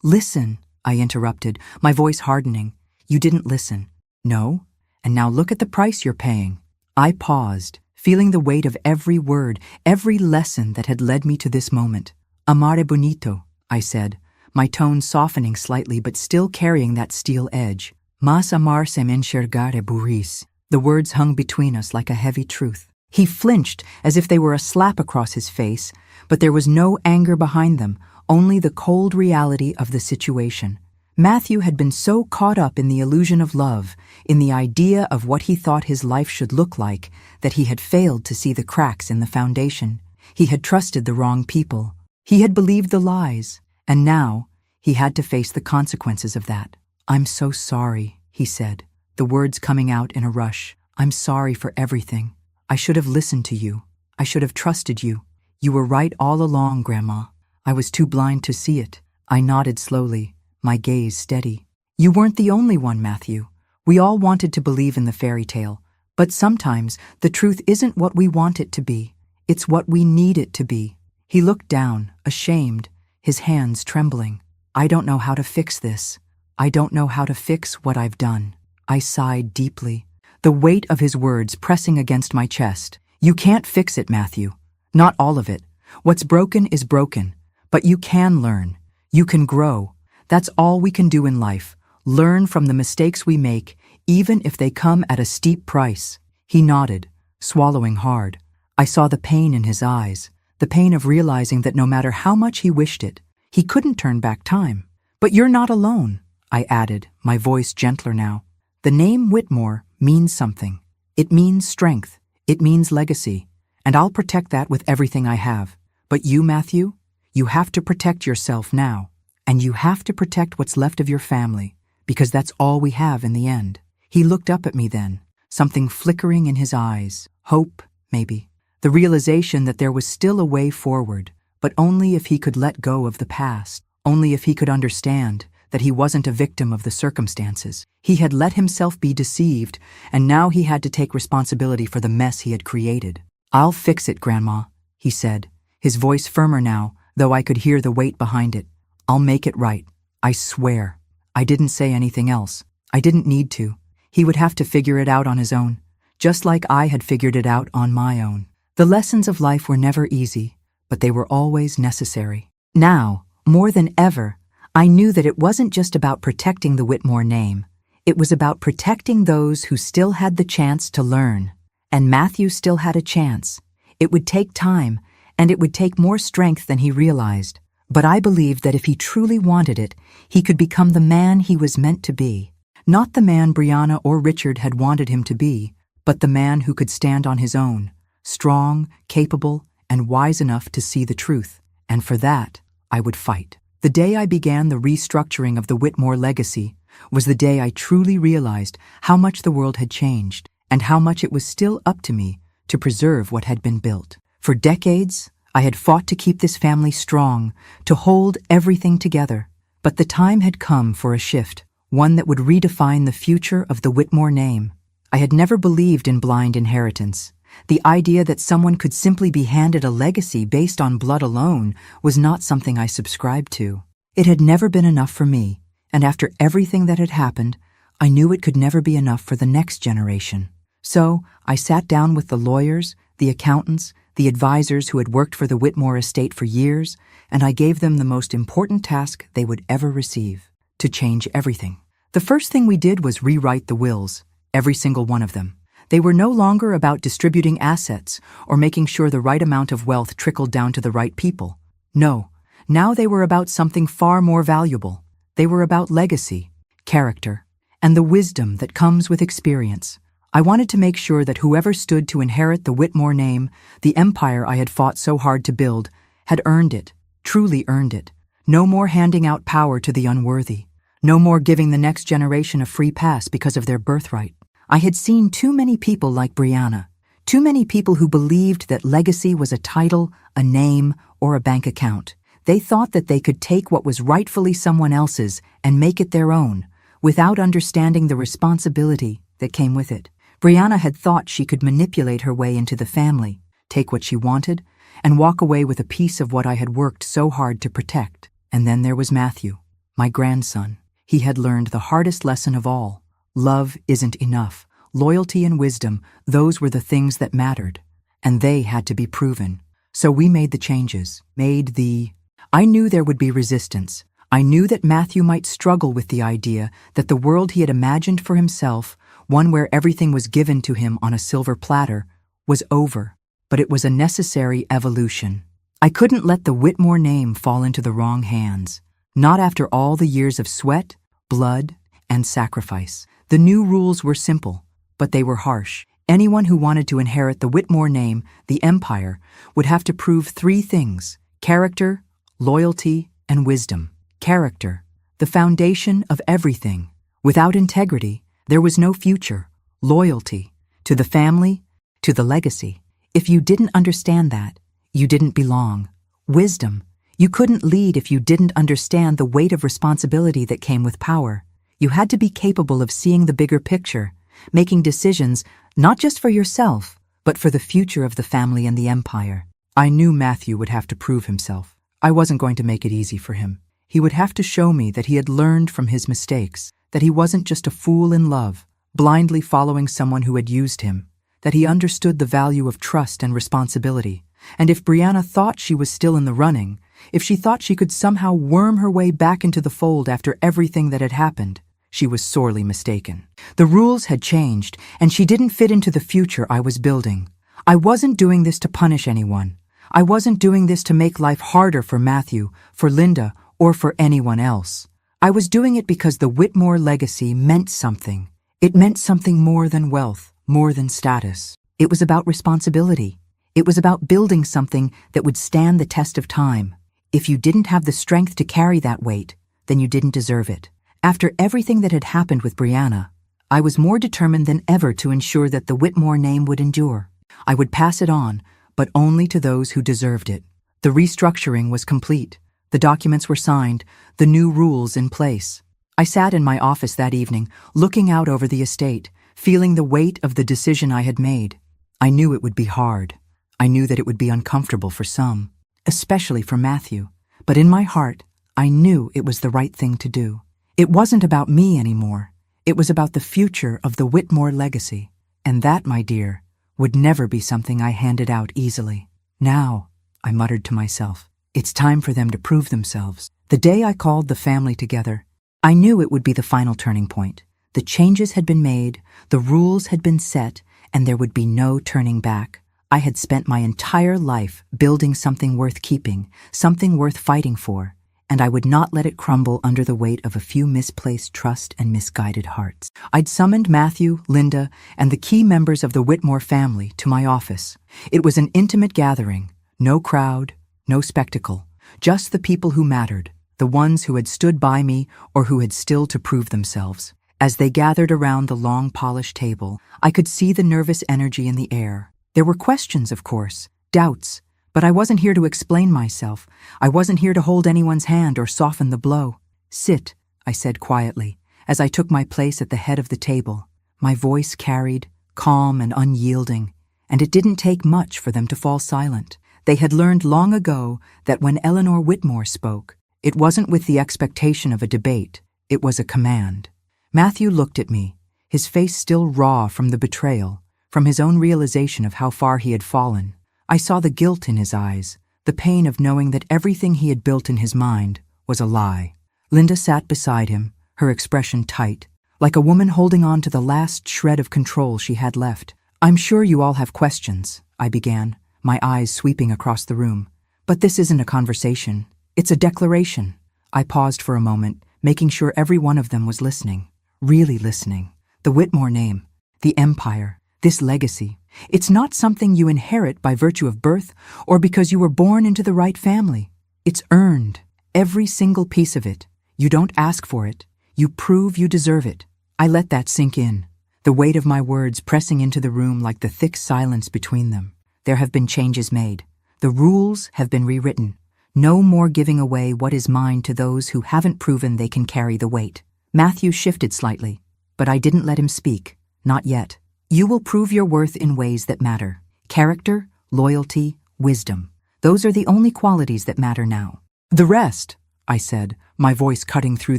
"Listen," I interrupted, my voice hardening. "You didn't listen." "No? And now look at the price you're paying." I paused, feeling the weight of every word, every lesson that had led me to this moment. "Amare bonito," I said, my tone softening slightly but still carrying that steel edge. "Mas amar sem enxergar é burrice." The words hung between us like a heavy truth. He flinched as if they were a slap across his face, but there was no anger behind them, only the cold reality of the situation. Matthew had been so caught up in the illusion of love, in the idea of what he thought his life should look like, that he had failed to see the cracks in the foundation. He had trusted the wrong people. He had believed the lies, and now he had to face the consequences of that. "I'm so sorry," he said, the words coming out in a rush. "I'm sorry for everything. I should have listened to you. I should have trusted you. You were right all along, Grandma. I was too blind to see it." I nodded slowly, my gaze steady. "You weren't the only one, Matthew. We all wanted to believe in the fairy tale. But sometimes the truth isn't what we want it to be. It's what we need it to be." He looked down, ashamed, his hands trembling. "I don't know how to fix this. I don't know how to fix what I've done." I sighed deeply, the weight of his words pressing against my chest. "You can't fix it, Matthew. Not all of it. What's broken is broken. But you can learn. You can grow. That's all we can do in life. Learn from the mistakes we make, even if they come at a steep price." He nodded, swallowing hard. I saw the pain in his eyes, the pain of realizing that no matter how much he wished it, he couldn't turn back time. "But you're not alone," I added, my voice gentler now. "The name Whitmore means something. It means strength. It means legacy. And I'll protect that with everything I have. But you, Matthew, you have to protect yourself now. And you have to protect what's left of your family, because that's all we have in the end." He looked up at me then, something flickering in his eyes. Hope, maybe. The realization that there was still a way forward, but only if he could let go of the past, only if he could understand that he wasn't a victim of the circumstances. He had let himself be deceived, and now he had to take responsibility for the mess he had created. "I'll fix it, Grandma," he said, his voice firmer now, though I could hear the weight behind it. "I'll make it right. I swear." I didn't say anything else. I didn't need to. He would have to figure it out on his own, just like I had figured it out on my own. The lessons of life were never easy, but they were always necessary. Now, more than ever, I knew that it wasn't just about protecting the Whitmore name. It was about protecting those who still had the chance to learn. And Matthew still had a chance. It would take time, and it would take more strength than he realized. But I believed that if he truly wanted it, he could become the man he was meant to be. Not the man Brianna or Richard had wanted him to be, but the man who could stand on his own, strong, capable, and wise enough to see the truth. And for that, I would fight. The day I began the restructuring of the Whitmore legacy was the day I truly realized how much the world had changed and how much it was still up to me to preserve what had been built. For decades, I had fought to keep this family strong, to hold everything together. But the time had come for a shift, one that would redefine the future of the Whitmore name. I had never believed in blind inheritance. The idea that someone could simply be handed a legacy based on blood alone was not something I subscribed to. It had never been enough for me, and after everything that had happened, I knew it could never be enough for the next generation. So I sat down with the lawyers, the accountants, the advisors who had worked for the Whitmore estate for years, and I gave them the most important task they would ever receive: to change everything. The first thing we did was rewrite the wills, every single one of them. They were no longer about distributing assets or making sure the right amount of wealth trickled down to the right people. No, now they were about something far more valuable. They were about legacy, character, and the wisdom that comes with experience. I wanted to make sure that whoever stood to inherit the Whitmore name, the empire I had fought so hard to build, had earned it, truly earned it. No more handing out power to the unworthy. No more giving the next generation a free pass because of their birthright. I had seen too many people like Brianna, too many people who believed that legacy was a title, a name, or a bank account. They thought that they could take what was rightfully someone else's and make it their own, without understanding the responsibility that came with it. Brianna had thought she could manipulate her way into the family, take what she wanted, and walk away with a piece of what I had worked so hard to protect. And then there was Matthew, my grandson. He had learned the hardest lesson of all. Love isn't enough. Loyalty and wisdom, those were the things that mattered. And they had to be proven. So we made the changes. I knew there would be resistance. I knew that Matthew might struggle with the idea that the world he had imagined for himself, one where everything was given to him on a silver platter, was over. But it was a necessary evolution. I couldn't let the Whitmore name fall into the wrong hands. Not after all the years of sweat, blood, and sacrifice. The new rules were simple, but they were harsh. Anyone who wanted to inherit the Whitmore name, the empire, would have to prove 3 things: character, loyalty, and wisdom. Character, the foundation of everything. Without integrity, there was no future. Loyalty, to the family, to the legacy. If you didn't understand that, you didn't belong. Wisdom, you couldn't lead if you didn't understand the weight of responsibility that came with power. You had to be capable of seeing the bigger picture, making decisions not just for yourself, but for the future of the family and the empire. I knew Matthew would have to prove himself. I wasn't going to make it easy for him. He would have to show me that he had learned from his mistakes, that he wasn't just a fool in love, blindly following someone who had used him, that he understood the value of trust and responsibility. And if Brianna thought she was still in the running, if she thought she could somehow worm her way back into the fold after everything that had happened, she was sorely mistaken. The rules had changed, and she didn't fit into the future I was building. I wasn't doing this to punish anyone. I wasn't doing this to make life harder for Matthew, for Linda, or for anyone else. I was doing it because the Whitmore legacy meant something. It meant something more than wealth, more than status. It was about responsibility. It was about building something that would stand the test of time. If you didn't have the strength to carry that weight, then you didn't deserve it. After everything that had happened with Brianna, I was more determined than ever to ensure that the Whitmore name would endure. I would pass it on, but only to those who deserved it. The restructuring was complete. The documents were signed, the new rules in place. I sat in my office that evening, looking out over the estate, feeling the weight of the decision I had made. I knew it would be hard. I knew that it would be uncomfortable for some, especially for Matthew. But in my heart, I knew it was the right thing to do. It wasn't about me anymore. It was about the future of the Whitmore legacy. And that, my dear, would never be something I handed out easily. Now, I muttered to myself, it's time for them to prove themselves. The day I called the family together, I knew it would be the final turning point. The changes had been made, the rules had been set, and there would be no turning back. I had spent my entire life building something worth keeping, something worth fighting for. and I would not let it crumble under the weight of a few misplaced trust and misguided hearts. I'd summoned Matthew, Linda, and the key members of the Whitmore family to my office. It was an intimate gathering, no crowd, no spectacle, just the people who mattered, the ones who had stood by me or who had still to prove themselves. As they gathered around the long polished table, I could see the nervous energy in the air. There were questions, of course, doubts, but I wasn't here to explain myself. I wasn't here to hold anyone's hand or soften the blow. "Sit," I said quietly, as I took my place at the head of the table. My voice carried, calm and unyielding, and it didn't take much for them to fall silent. They had learned long ago that when Eleanor Whitmore spoke, it wasn't with the expectation of a debate, it was a command. Matthew looked at me, his face still raw from the betrayal, from his own realization of how far he had fallen. I saw the guilt in his eyes, the pain of knowing that everything he had built in his mind was a lie. Linda sat beside him, her expression tight, like a woman holding on to the last shred of control she had left. "I'm sure you all have questions," I began, my eyes sweeping across the room. "But this isn't a conversation. It's a declaration." I paused for a moment, making sure every one of them was listening, really listening. The Whitmore name, the empire, this legacy, it's not something you inherit by virtue of birth or because you were born into the right family. It's earned, every single piece of it. You don't ask for it. You prove you deserve it. I let that sink in, the weight of my words pressing into the room like the thick silence between them. There have been changes made. The rules have been rewritten. No more giving away what is mine to those who haven't proven they can carry the weight. Matthew shifted slightly, but I didn't let him speak. Not yet. "You will prove your worth in ways that matter. Character, loyalty, wisdom. Those are the only qualities that matter now. The rest," I said, my voice cutting through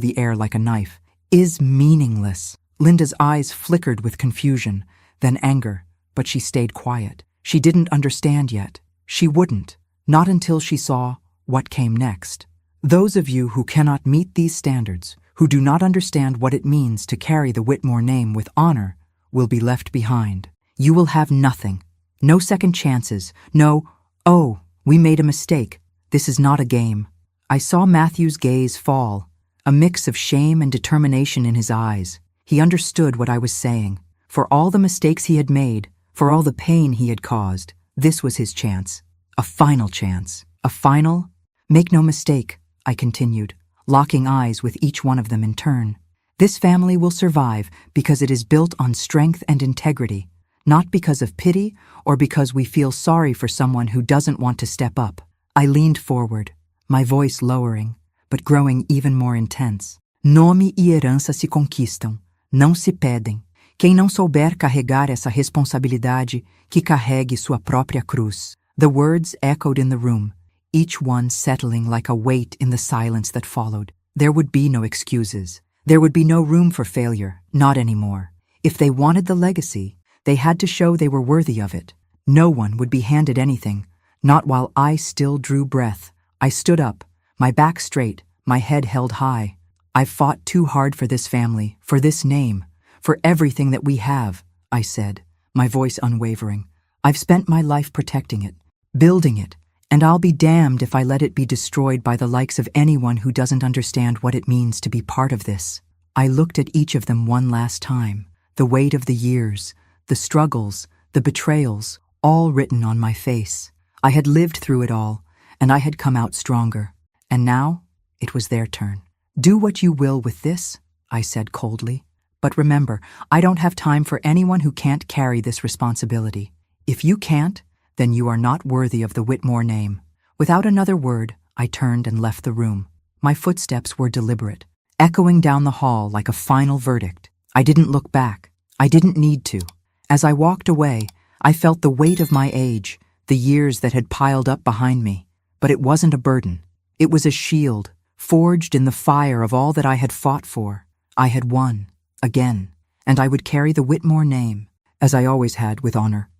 the air like a knife, "is meaningless." Linda's eyes flickered with confusion, then anger, but she stayed quiet. She didn't understand yet. She wouldn't, not until she saw what came next. "Those of you who cannot meet these standards, who do not understand what it means to carry the Whitmore name with honor, will be left behind. You will have nothing. No second chances. No, 'Oh, we made a mistake. This is not a game.'" I saw Matthew's gaze fall, a mix of shame and determination in his eyes. He understood what I was saying. For all the mistakes he had made, for all the pain he had caused, this was his chance. A final chance. A final... "Make no mistake," I continued, locking eyes with each one of them in turn. "This family will survive because it is built on strength and integrity, not because of pity or because we feel sorry for someone who doesn't want to step up." I leaned forward, my voice lowering, but growing even more intense. "Nome e herança se conquistam, não se pedem. Quem não souber carregar essa responsabilidade, que carregue sua própria cruz." The words echoed in the room, each one settling like a weight in the silence that followed. There would be no excuses. There would be no room for failure, not anymore. If they wanted the legacy, they had to show they were worthy of it. No one would be handed anything, not while I still drew breath. I stood up, my back straight, my head held high. "I've fought too hard for this family, for this name, for everything that we have," I said, my voice unwavering. "I've spent my life protecting it, building it, and I'll be damned if I let it be destroyed by the likes of anyone who doesn't understand what it means to be part of this." I looked at each of them one last time, the weight of the years, the struggles, the betrayals, all written on my face. I had lived through it all, and I had come out stronger. And now, it was their turn. "Do what you will with this," I said coldly. "But remember, I don't have time for anyone who can't carry this responsibility. If you can't, then you are not worthy of the Whitmore name." Without another word, I turned and left the room. My footsteps were deliberate, echoing down the hall like a final verdict. I didn't look back. I didn't need to. As I walked away, I felt the weight of my age, the years that had piled up behind me. But it wasn't a burden. It was a shield, forged in the fire of all that I had fought for. I had won, again, and I would carry the Whitmore name, as I always had, with honor.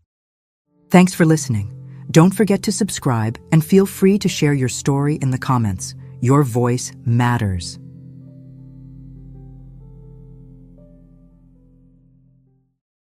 Thanks for listening. Don't forget to subscribe and feel free to share your story in the comments. Your voice matters.